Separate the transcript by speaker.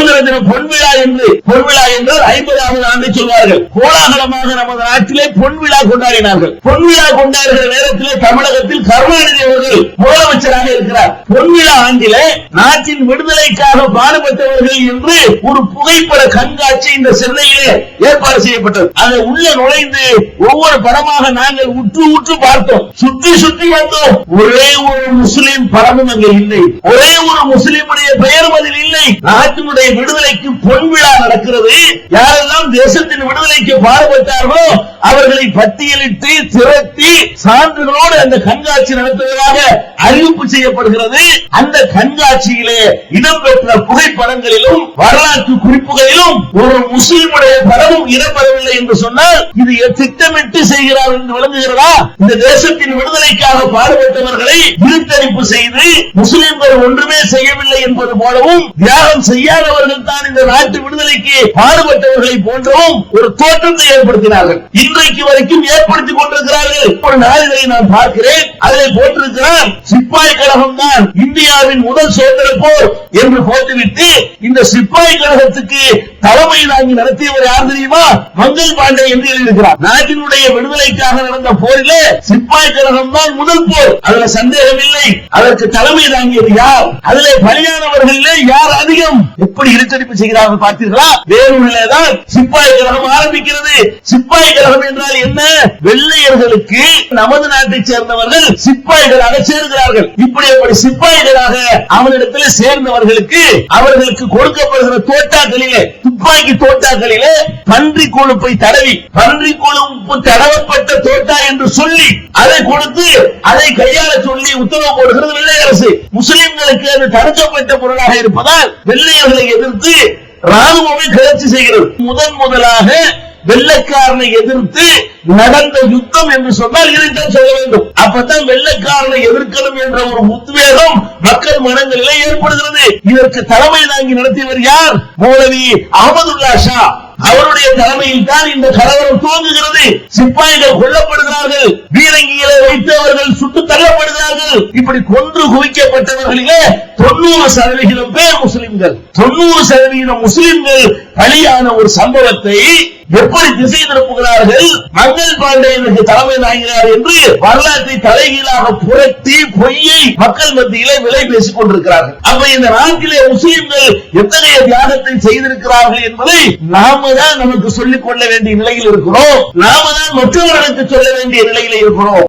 Speaker 1: சுதந்திர தின பொன்விழா என்று, பொன்விழா என்றால் 50வது ஆண்டு சொல்வார்கள். கோலாகலமாக நமது நாட்டிலே பொன்விழா கொண்டாடினார்கள். பொன்விழா கொண்டாடுகிற நேரத்திலே தமிழகத்தில் கருணாநிதி அவர்கள் முதலமைச்சராக இருக்கிறார். பொன்விழா ஆண்டிலே நாட்டின் விடுதலைக்காக பாடுபட்டவர்கள் என்று ஒரு புகைப்பட கண்காட்சி இந்த சென்னையிலே ஏற்பாடு செய்யப்பட்டது. அதை உள்ள நுழைந்து ஒவ்வொரு படமாக நாங்கள் உற்று உற்று பார்த்தோம். சுற்றி சுற்றி வந்தோம். ஒரே ஒரு முஸ்லிம் படமும் அங்கே இல்லை. ஒரே ஒரு முஸ்லிமுடைய பெயரும் அதில் இல்லை. நாட்டினுடைய விடுதலைக்கு பொன்விழா நடக்கிறது. யாரெல்லாம் தேசத்தின் விடுதலைக்கு பாடுபட்டார்களோ அவர்களை பட்டியலிட்டு திரட்டி சான்றுகளோடு அந்த கண்காட்சி நடத்துவதாக அறிவிப்பு செய்யப்படுகிறது. அந்த கண்காட்சியிலே இடம்பெற்ற புகைப்படங்களிலும் வரலாற்று குறிப்புகளிலும் ஒரு முஸ்லிமுடைய படமும் இடம்பெறவில்லை என்று சொன்னால் இது திட்டமிட்டு செய்கிறார் என்று விளங்குகிறதா? இந்த தேசத்தின் விடுதலைக்காக பாடுபட்டவர்களை இருட்டடிப்பு செய்து முஸ்லிம்கள் ஒன்றுமே செய்யவில்லை என்பது போலவும், தியாகம் செய்யாதவர்கள் தான் இந்த நாட்டு விடுதலைக்கு பாடுபட்டவர்களை போன்றவும் ஒரு தோற்றத்தை ஏற்படுத்தினார்கள். இன்றைக்கு வரைக்கும் ஏற்படுத்திக் கொண்டிருக்கிறார்கள். ஒரு நாளிதழை நான் பார்க்கிறேன், அதில் போட்டிருக்கிறார் சிப்பாய் கழகம் தான் இந்தியாவின் முதல் சுதந்திர போர் என்று போட்டுவிட்டு, இந்த சிப்பாய் கழகத்துக்கு தலைமை தாங்கி நடத்தியவர் யார் தெரியுமா? மங்கள் பாண்டே என்று எழுதியிருக்கிறார். நாட்டினுடைய விடுதலைக்காக நடந்த போரிலே சிப்பாய் கழகம் தான் முதல் போர், அதுல சந்தேகம் இல்லை. அதற்கு தலைமை தாங்கியது யார்? அதிலே பலியானவர்களிலே யார் அதிகம்? எப்படி இருட்டடிப்பு செய்கிறார்கள் பார்த்தீர்களா? வேலூரிலே தான் சிப்பாய் கழகம் ஆரம்பிக்கிறது. சிப்பாய் கழகம் என்றால் என்ன? வெள்ளையர்களுக்கு நமது நாட்டை சேர்ந்தவர்கள் சிப்பாய்களாக சேர்கிறார்கள். இப்படி சிப்பாய்களாக அவனிடத்தில் சேர்ந்தவர்களுக்கு அவர்களுக்கு கொடுக்கப்படுகிற தோட்டாக்களிலே, துப்பாக்கி தோட்டாக்களிலே பன்றி கொழுப்பை தடவி, பன்றி கொழுப்பு தடவப்பட்ட தோட்டா என்று சொல்லி அதை கொடுத்து அதை கையாள சொல்லி உத்தரவு போடுகிறது வெள்ளை அரசு. முஸ்லிம்களுக்கு அது தடுக்கப்பட்ட பொருளாக இருப்பதால் வெள்ளையர்களை எதிர்த்து ராணுவமே கிளர்ச்சி செய்கிறது. முதலாக வெள்ளைக்காரனை எதிர்த்து நடந்த யுத்தம் என்று சொன்னால் இதைத்தான் சொல்ல வேண்டும். அப்பதான் வெள்ளைக்காரனை எதிர்க்கணும் என்ற ஒரு உத்வேகம் மக்கள் மனங்களிலே ஏற்படுகிறது. இதற்கு தலைமை தாங்கி நடத்தியவர் யார்? மௌலவி அஹமதுல்லா ஷா. அவருடைய தலைமையில் தான் இந்த கலவரம் துவங்குகிறது. சிப்பாய்கள் கொல்லப்படுகிறார்கள், பீரங்கிகளை வைத்து அவர்கள் சுட்டு தள்ளப்படுகிறார்கள். இப்படி கொன்று குவிக்கப்பட்டவர்களிலே 90% பேர் முஸ்லிம்கள். 90% முஸ்லிம்கள் பலியான ஒரு சம்பவத்தை எப்படி திசை திருப்புகிறார்கள்? மங்கள் பாண்டேனுக்கு தலைமை தாங்கினார் என்று வரலாற்றை தலைகீழாக புரட்டி பொய்யை மக்கள் மத்தியிலே விலை பேசிக் கொண்டிருக்கிறார்கள். அப்ப இந்த நாட்டிலே முஸ்லிம்கள் எத்தகைய தியாகத்தை செய்திருக்கிறார்கள் என்பதை நாம தான் நமக்கு சொல்லிக் கொள்ள வேண்டிய நிலையில் இருக்கிறோம். நாம தான் மற்றவர்களுக்கு சொல்ல வேண்டிய நிலையில் இருக்கிறோம்.